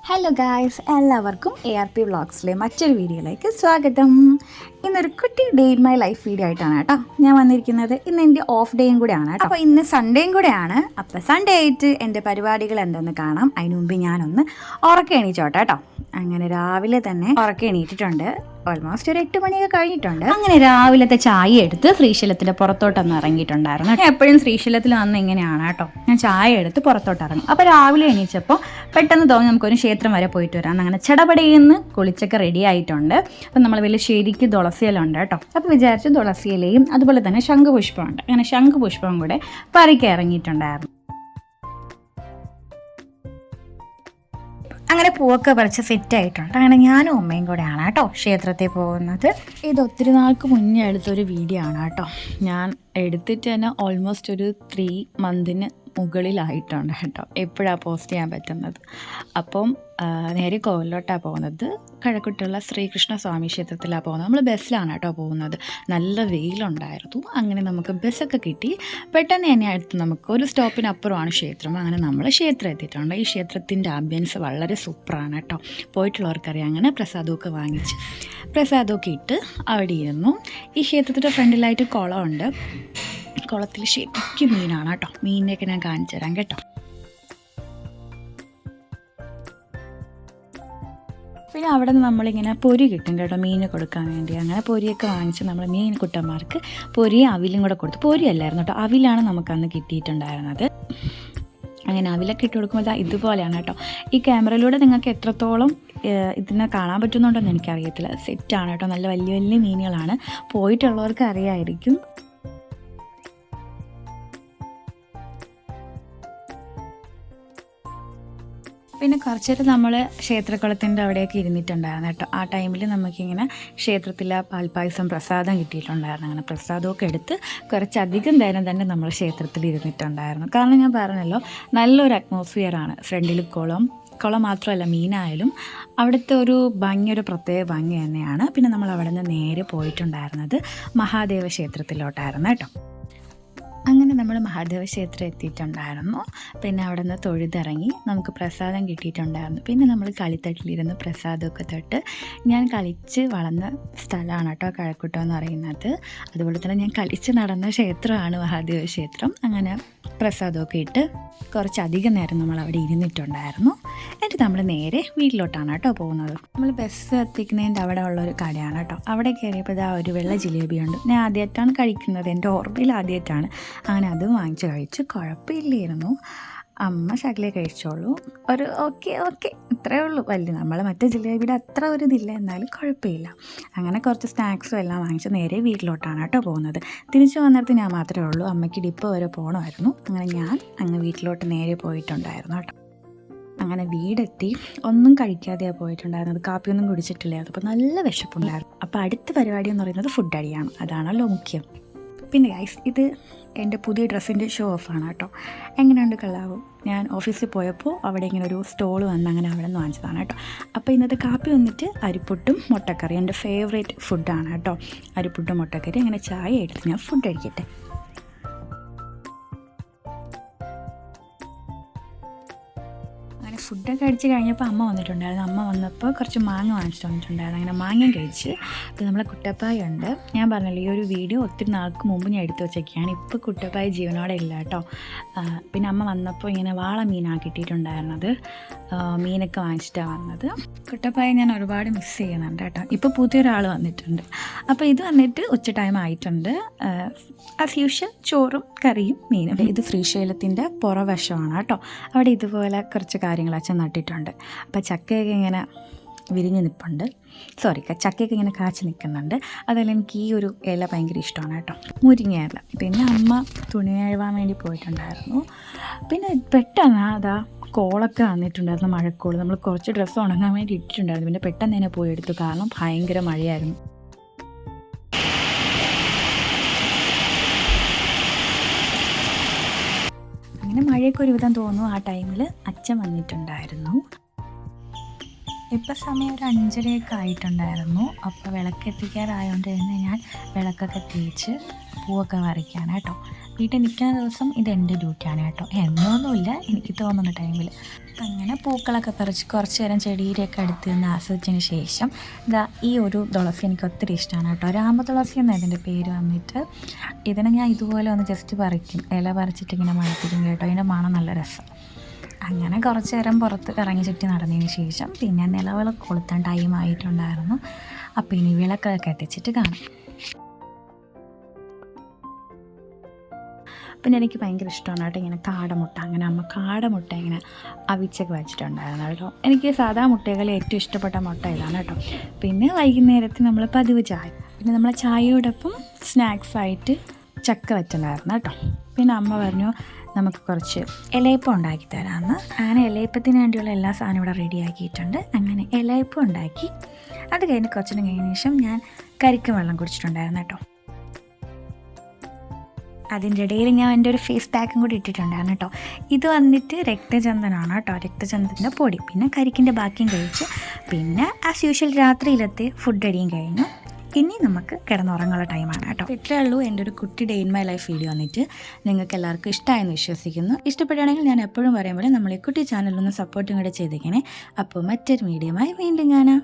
Hello guys, എല്ലാവർക്കും ARP വ്ളോഗ്സിലെ മറ്റൊരു വീഡിയോയിലേക്ക് സ്വാഗതം. ഇന്നൊരു കുട്ടി day in my life video ആയിട്ടാണ് കേട്ടോ ഞാൻ വന്നിരിക്കുന്നത്. ഇന്ന് എൻ്റെ ഓഫ് ഡേയും കൂടെയാണ് കേട്ടോ. അപ്പോൾ ഇന്ന് സൺഡേയും കൂടെയാണ്. അപ്പോൾ സൺഡേ ആയിട്ട് എൻ്റെ പരിപാടികൾ എന്തെന്ന് കാണാം. അതിന് മുമ്പ് ഞാനൊന്ന് ഉറക്കം എണീച്ചോട്ടെ കേട്ടോ. അങ്ങനെ രാവിലെ തന്നെ ഉറക്കം എണീറ്റിട്ടുണ്ട്. ഓൾമോസ്റ്റ് ഒരു 8 മണിയൊക്കെ കഴിഞ്ഞിട്ടുണ്ട്. അങ്ങനെ രാവിലത്തെ ചായ എടുത്ത് ശ്രീശൈലത്തിൻ്റെ പുറത്തോട്ടൊന്ന് ഇറങ്ങിയിട്ടുണ്ടായിരുന്നു. എപ്പോഴും ശ്രീശൈലത്തിൽ വന്ന് ഇങ്ങനെയാണ് കേട്ടോ, ഞാൻ ചായ എടുത്ത് പുറത്തോട്ട് ഇറങ്ങി. അപ്പോൾ രാവിലെ എണീച്ചപ്പോൾ പെട്ടെന്ന് തോന്നി നമുക്കൊരു ക്ഷേത്രം വരെ പോയിട്ട് വരാം. അങ്ങനെ ചടപടയെന്ന് കുളിച്ചൊക്കെ റെഡി ആയിട്ടുണ്ട്. അപ്പം നമ്മൾ വലിയ ശരിക്ക് തുളസിയിലുണ്ട് കേട്ടോ. അപ്പോൾ വിചാരിച്ചു തുളസിയിലയും അതുപോലെ തന്നെ ശംഖുപുഷ്പമുണ്ട്. അങ്ങനെ ശംഖുപുഷ്പം കൂടെ പറിക്കാൻ ഇറങ്ങിയിട്ടുണ്ടായിരുന്നു. അങ്ങനെ പൂവൊക്കെ പറിച്ച് സെറ്റ് ആയിട്ടുണ്ട്. അങ്ങനെ ഞാനും അമ്മയും കൂടെയാണ് കേട്ടോ ക്ഷേത്രത്തിൽ പോകുന്നത്. ഇത് ഒത്തിരി നാൾക്ക് മുന്നേ എടുത്തൊരു വീഡിയോ ആണ് കേട്ടോ. ഞാൻ എടുത്തിട്ട് തന്നെ ഓൾമോസ്റ്റ് ഒരു 3 മന്തിന് മുകളിലായിട്ടുണ്ട് കേട്ടോ. എപ്പോഴാണ് പോസ്റ്റ് ചെയ്യാൻ പറ്റുന്നത്. അപ്പം നേരെ കോവിലോട്ടാണ് പോകുന്നത്. കഴക്കൂട്ടുള്ള ശ്രീകൃഷ്ണ സ്വാമി ക്ഷേത്രത്തിലാണ് പോകുന്നത്. നമ്മൾ ബസ്സിലാണ് കേട്ടോ പോകുന്നത്. നല്ല വെയിലുണ്ടായിരുന്നു. അങ്ങനെ നമുക്ക് ബസ്സൊക്കെ കിട്ടി. പെട്ടെന്ന് തന്നെ അടുത്ത് നമുക്ക് ഒരു സ്റ്റോപ്പിനപ്പുറമാണ് ക്ഷേത്രം. അങ്ങനെ നമ്മൾ ക്ഷേത്രം എത്തിയിട്ടുണ്ട്. ഈ ക്ഷേത്രത്തിൻ്റെ ആംബിയൻസ് വളരെ സൂപ്പറാണ് കേട്ടോ. പോയിട്ടുള്ളവർക്കറിയാം. അങ്ങനെ പ്രസാദമൊക്കെ വാങ്ങിച്ച് പ്രസാദമൊക്കെ ഇട്ട് അവിടെ ഇരുന്നു. ഈ ക്ഷേത്രത്തിൻ്റെ ഫ്രണ്ടിലായിട്ട് കുളമുണ്ട്. കുളത്തിൽ ശരിക്കും മീനാണ് കേട്ടോ. മീനിനെയൊക്കെ ഞാൻ കാണിച്ചു തരാം കേട്ടോ. പിന്നെ അവിടെ നിന്ന് നമ്മളിങ്ങനെ പൊരി കിട്ടും കേട്ടോ, മീൻ കൊടുക്കാൻ വേണ്ടി. അങ്ങനെ പൊരിയൊക്കെ വാങ്ങിച്ച് നമ്മൾ മീൻ കുട്ടന്മാർക്ക് പൊരിയും അവിലും കൂടെ കൊടുത്തു. പൊരിയല്ലായിരുന്നു കേട്ടോ, അവിലാണ് നമുക്കന്ന് കിട്ടിയിട്ടുണ്ടായിരുന്നത്. അങ്ങനെ അവിലൊക്കെ ഇട്ട് കൊടുക്കുമ്പോൾ ഇതുപോലെയാണ് കേട്ടോ. ഈ ക്യാമറയിലൂടെ നിങ്ങൾക്ക് എത്രത്തോളം ഇതിനെ കാണാൻ പറ്റുന്നുണ്ടോയെന്ന് എനിക്കറിയത്തില്ല. സെറ്റാണ് കേട്ടോ. നല്ല വലിയ വലിയ മീനുകളാണ്. പോയിട്ടുള്ളവർക്ക് അറിയാമായിരിക്കും. പിന്നെ കുറച്ചേരം നമ്മൾ ക്ഷേത്രക്കുളത്തിൻ്റെ അവിടെയൊക്കെ ഇരുന്നിട്ടുണ്ടായിരുന്നു കേട്ടോ. ആ ടൈമിൽ നമുക്കിങ്ങനെ ക്ഷേത്രത്തിലെ പാൽപ്പായസം പ്രസാദം കിട്ടിയിട്ടുണ്ടായിരുന്നു. അങ്ങനെ പ്രസാദമൊക്കെ എടുത്ത് കുറച്ചധികം നേരം തന്നെ നമ്മൾ ക്ഷേത്രത്തിൽ ഇരുന്നിട്ടുണ്ടായിരുന്നു. കാരണം ഞാൻ പറഞ്ഞല്ലോ, നല്ലൊരു അറ്റ്മോസ്ഫിയറാണ്. ഫ്രണ്ടിൽ കുളം മാത്രമല്ല, മീനായാലും അവിടുത്തെ ഒരു ഭംഗി, ഒരു പ്രത്യേക ഭംഗി തന്നെയാണ്. പിന്നെ നമ്മൾ അവിടെ നിന്ന് നേരെ പോയിട്ടുണ്ടായിരുന്നത് മഹാദേവ ക്ഷേത്രത്തിലോട്ടായിരുന്നു കേട്ടോ. അങ്ങനെ നമ്മൾ മഹാദേവ ക്ഷേത്രം എത്തിയിട്ടുണ്ടായിരുന്നു. പിന്നെ അവിടെ നിന്ന് തൊഴുതിറങ്ങി നമുക്ക് പ്രസാദം കിട്ടിയിട്ടുണ്ടായിരുന്നു. പിന്നെ നമ്മൾ കളിത്തട്ടിലിരുന്ന് പ്രസാദമൊക്കെ തൊട്ട്, ഞാൻ കളിച്ച് വളർന്ന സ്ഥലമാണ് കേട്ടോ കഴക്കൂട്ടം എന്ന് പറയുന്നത്. അതുപോലെ തന്നെ ഞാൻ കളിച്ച് നടന്ന ക്ഷേത്രമാണ് മഹാദേവ ക്ഷേത്രം. അങ്ങനെ പ്രസാദമൊക്കെ ഇട്ട് കുറച്ചധികം നേരം നമ്മൾ അവിടെ ഇരുന്നിട്ടുണ്ടായിരുന്നു. എന്നിട്ട് നമ്മൾ നേരെ വീട്ടിലോട്ടാണ് കേട്ടോ പോകുന്നത്. നമ്മൾ ബസ് എത്തിക്കുന്നതിൻ്റെ അവിടെ ഉള്ളൊരു കടയാണ് കേട്ടോ. അവിടെ കയറിയപ്പോൾ ഒരു വെള്ള ജിലേബിയുണ്ട്. ഞാൻ ആദ്യമായിട്ടാണ് കഴിക്കുന്നത്, എൻ്റെ ഓർമ്മയിൽ ആദ്യമായിട്ടാണ്. അങ്ങനെ അത് വാങ്ങിച്ച് കഴിച്ച്. കുഴപ്പമില്ലായിരുന്നു. അമ്മ ശകലേ കഴിച്ചോളൂ. ഒരു ഓക്കെ ഇത്രയേ ഉള്ളൂ. വലിയ നമ്മൾ മറ്റേ ജിലേബിയുടെ അത്ര ഒരു ഇതില്ല, എന്നാലും കുഴപ്പമില്ല. അങ്ങനെ കുറച്ച് സ്നാക്സും എല്ലാം വാങ്ങിച്ച് നേരെ വീട്ടിലോട്ടാണ് കേട്ടോ പോകുന്നത്. തിരിച്ചു വന്നിടത്ത് ഞാൻ മാത്രമേ ഉള്ളൂ. അമ്മയ്ക്ക് ഡിപ്പോ വരെ പോകണമായിരുന്നു. അങ്ങനെ ഞാൻ അങ്ങ് വീട്ടിലോട്ട് നേരെ പോയിട്ടുണ്ടായിരുന്നു കേട്ടോ. അങ്ങനെ വീടെത്തി. ഒന്നും കഴിക്കാതെയാണ് പോയിട്ടുണ്ടായിരുന്നത്. കാപ്പിയൊന്നും കുടിച്ചിട്ടില്ലായിരുന്നു. അപ്പോൾ നല്ല വിശപ്പുണ്ടായിരുന്നു. അപ്പോൾ അടുത്ത പരിപാടി എന്ന് പറയുന്നത് ഫുഡ് അടിയാണ്. അതാണല്ലോ മുഖ്യം. പിന്നെ ഗൈസ്, ഇത് എൻ്റെ പുതിയ ഡ്രസ്സിൻ്റെ ഷോ ഓഫാണ് കേട്ടോ. എങ്ങനെയുണ്ട് കള്ളാവും? ഞാൻ ഓഫീസിൽ പോയപ്പോൾ അവിടെ ഇങ്ങനെ ഒരു സ്റ്റോൾ വന്ന് അങ്ങനെ അവിടെ നിന്ന് വാങ്ങിച്ചതാണ് കേട്ടോ. അപ്പോൾ ഇന്നത്തെ കാപ്പി വന്നിട്ട് അരിപ്പുട്ടും മുട്ടക്കറി. എൻ്റെ ഫേവറേറ്റ് ഫുഡാണ് കേട്ടോ അരിപ്പുട്ടും മുട്ടക്കറി. അങ്ങനെ ചായ എടുത്ത് ഞാൻ ഫുഡ് കഴിക്കട്ടെ. ഫുഡൊക്കെ അടിച്ച് കഴിഞ്ഞപ്പോൾ അമ്മ വന്നിട്ടുണ്ടായിരുന്നു. അമ്മ വന്നപ്പോൾ കുറച്ച് മാങ്ങ വാങ്ങിച്ചിട്ട് വന്നിട്ടുണ്ടായിരുന്നു. അങ്ങനെ മാങ്ങയും കഴിച്ച്. അപ്പോൾ നമ്മളെ കുട്ടപ്പായ ഉണ്ട്. ഞാൻ പറഞ്ഞല്ലോ, ഈ ഒരു വീഡിയോ ഒത്തിരി നാൾക്ക് മുമ്പ് ഞാൻ എടുത്ത് വെച്ചൊക്കെയാണ്. ഇപ്പോൾ കുട്ടപ്പായ ജീവനോടെ ഇല്ല കേട്ടോ. പിന്നെ അമ്മ വന്നപ്പോൾ ഇങ്ങനെ വാള മീനാണ് കിട്ടിയിട്ടുണ്ടായിരുന്നത്. മീനൊക്കെ വാങ്ങിച്ചിട്ടാണ് വന്നത്. കുട്ടപ്പായ ഞാൻ ഒരുപാട് മിസ് ചെയ്യുന്നുണ്ട് കേട്ടോ. ഇപ്പോൾ പുതിയൊരാൾ വന്നിട്ടുണ്ട്. അപ്പോൾ ഇത് വന്നിട്ട് ഉച്ച ടൈം ആയിട്ടുണ്ട്. ആസ് യൂഷ്വൽ ചോറും കറിയും മീനും. ഇത് ശ്രീശൈലത്തിൻ്റെ പുറവശമാണ് കേട്ടോ. അവിടെ ഇതുപോലെ കുറച്ച് കാര്യങ്ങൾ അച്ഛൻ നട്ടിട്ടുണ്ട്. അപ്പോൾ ചക്കയൊക്കെ ഇങ്ങനെ വിരിഞ്ഞ് നിൽപ്പുണ്ട്. ചക്കയൊക്കെ ഇങ്ങനെ കാച്ച് നിൽക്കുന്നുണ്ട്. അതെല്ലാം എനിക്ക് ഈ ഒരു ഇല ഭയങ്കര ഇഷ്ടമാണ് കേട്ടോ, മുരിങ്ങ ഇല. പിന്നെ അമ്മ തുണി കഴുകാൻ വേണ്ടി പോയിട്ടുണ്ടായിരുന്നു. പിന്നെ പെട്ടെന്ന് കോളൊക്കെ വന്നിട്ടുണ്ടായിരുന്നു, മഴക്കോള്. നമ്മൾ കുറച്ച് ഡ്രസ്സ് ഉണങ്ങാൻ വേണ്ടി ഇട്ടിട്ടുണ്ടായിരുന്നു. പിന്നെ പെട്ടെന്ന് തന്നെ പോയി എടുത്തു, കാരണം ഭയങ്കര മഴയായിരുന്നു. അങ്ങനെ മഴയൊക്കെ ഒരുവിധം തോന്നുന്നു. ആ ടൈമിൽ അച്ഛൻ വന്നിട്ടുണ്ടായിരുന്നു. ഇപ്പം സമയം ഒരു 5:30 ആയിട്ടുണ്ടായിരുന്നു. അപ്പോൾ വിളക്കെത്തിക്കാറായതുകൊണ്ട് തന്നെ ഞാൻ വിളക്കൊക്കെ തേച്ച് പൂവൊക്കെ പറിക്കാൻ കേട്ടോ. വീട്ടിൽ നിൽക്കുന്ന ദിവസം ഇതെൻ്റെ ഡ്യൂട്ടിയാണ് കേട്ടോ. എന്നൊന്നുമില്ല, എനിക്ക് തോന്നുന്ന ടൈമിൽ. അങ്ങനെ പൂക്കളൊക്കെ പറിച്ച് കുറച്ച് നേരം ചെടിയിലൊക്കെ അടുത്ത് നിന്ന് ആസ്വദിച്ചതിന് ശേഷം ഇതാ ഈ ഒരു തുളസി എനിക്ക് ഒത്തിരി ഇഷ്ടമാണ് കേട്ടോ. രാമ തുളസി എന്നാണ് ഇതിൻ്റെ പേര് വന്നിട്ട്. ഇതിനെ ഞാൻ ഇതുപോലെ ഒന്ന് ജസ്റ്റ് പറിക്കും, ഇല പറിച്ചിട്ട് ഇങ്ങനെ മണപ്പിക്കും കേട്ടോ. അതിൻ്റെ മണം നല്ല രസം. അങ്ങനെ കുറച്ച് നേരം പുറത്ത് കറങ്ങി ചുറ്റി നടന്നതിന് ശേഷം പിന്നെ നിലവിളക്ക് കൊളുത്താൻ ടൈം ആയിട്ടുണ്ടായിരുന്നു. അപ്പോൾ ഇനി വിളക്കൊക്കെ കത്തിച്ചിട്ട് കാണാം. പിന്നെ എനിക്ക് ഭയങ്കര ഇഷ്ടമാണ് കേട്ടോ ഇങ്ങനെ കാടമുട്ട. അങ്ങനെ അമ്മ കാടമുട്ട ഇങ്ങനെ അവിച്ചൊക്കെ വെച്ചിട്ടുണ്ടായിരുന്നു കേട്ടോ. എനിക്ക് സാധാ മുട്ടകൾ ഏറ്റവും ഇഷ്ടപ്പെട്ട മുട്ട ഇതാണ് കേട്ടോ. പിന്നെ വൈകുന്നേരത്ത് നമ്മൾ പതിവ് ചായ, പിന്നെ നമ്മളെ ചായയോടൊപ്പം സ്നാക്സായിട്ട് ചക്ക വെച്ചിട്ടുണ്ടായിരുന്നു കേട്ടോ. പിന്നെ അമ്മ പറഞ്ഞു നമുക്ക് കുറച്ച് ഇലയപ്പം ഉണ്ടാക്കി തരാമെന്ന്. അങ്ങനെ ഇലയപ്പത്തിന് വേണ്ടിയുള്ള എല്ലാ സാധനവും ഇവിടെ റെഡിയാക്കിയിട്ടുണ്ട്. അങ്ങനെ ഇലയപ്പം ഉണ്ടാക്കി. അത് കഴിഞ്ഞ് കുറച്ചിനും കഴിഞ്ഞ ശേഷം ഞാൻ കരിക്കും വെള്ളം കുടിച്ചിട്ടുണ്ടായിരുന്നു കേട്ടോ. അതിൻ്റെ ഇടയിൽ ഞാൻ എൻ്റെ ഒരു ഫേസ് പാക്കും കൂടി ഇട്ടിട്ടുണ്ടായിരുന്നു കേട്ടോ. ഇത് വന്നിട്ട് രക്തചന്ദനമാണ് കേട്ടോ, രക്തചന്ദനത്തിൻ്റെ പൊടി. പിന്നെ കരിക്കിൻ്റെ ബാക്കിയും കഴിച്ച് പിന്നെ ആസ് യൂഷ്വൽ രാത്രിയിലത്തെ ഫുഡ് അടിയും കഴിഞ്ഞു. ഇനി നമുക്ക് കിടന്നുറങ്ങുള്ള ടൈമാണ് കേട്ടോ. ഇത്രയേ ഉള്ളൂ എൻ്റെ ഒരു കുട്ടി day in my life video വന്നിട്ട്. നിങ്ങൾക്ക് എല്ലാവർക്കും ഇഷ്ടമായെന്ന് വിശ്വസിക്കുന്നു. ഇഷ്ടപ്പെടുകയാണെങ്കിൽ ഞാൻ എപ്പോഴും പറയുമ്പോൾ നമ്മൾ ഈ കുട്ടി ചാനലൊന്ന് സപ്പോർട്ടും കൂടെ ചെയ്തേക്കണേ. അപ്പോൾ മറ്റൊരു വീഡിയോയുമായി വീണ്ടും കാണാം.